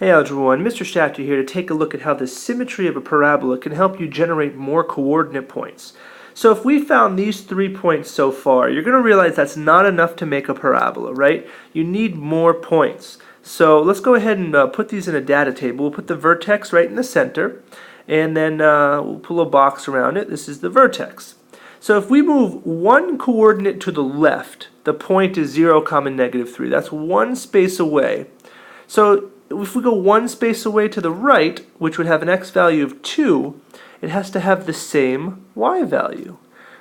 Hey Algebra 1, Mr. Shafter here to take a look at how the symmetry of a parabola can help you generate more coordinate points. So if we found these 3 points so far, you're going to realize that's not enough to make a parabola, right? You need more points. So let's go ahead and put these in a data table. We'll put the vertex right in the center, and then we'll pull a box around it. This is the vertex. So if we move one coordinate to the left, the point is 0, -3. That's one space away. So if we go one space away to the right, which would have an x value of 2, it has to have the same y value,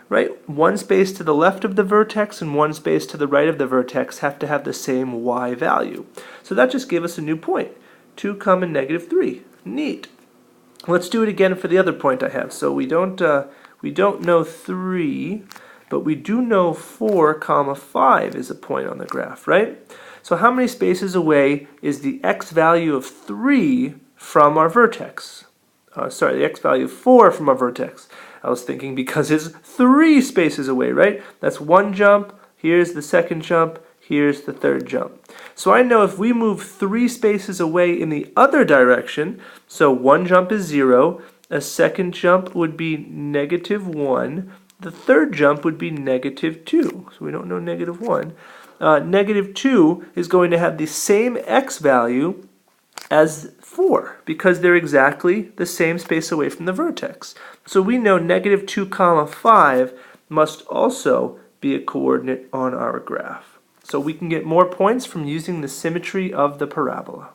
right? One space to the left of the vertex and one space to the right of the vertex have to have the same y value. So that just gave us a new point, 2, -3. Neat. Let's do it again for the other point I have. So we don't know 3, but we do know 4, 5 is a point on the graph, right? So how many spaces away is the x value of 3 from our vertex? The x value of 4 from our vertex. I was thinking because it's 3 spaces away, right? That's one jump, here's the second jump, here's the third jump. So I know if we move 3 spaces away in the other direction, so one jump is 0, a second jump would be -1, the third jump would be -2, so we don't know -1. -2 is going to have the same x value as 4 because they're exactly the same space away from the vertex. So we know -2, 5 must also be a coordinate on our graph. So we can get more points from using the symmetry of the parabola.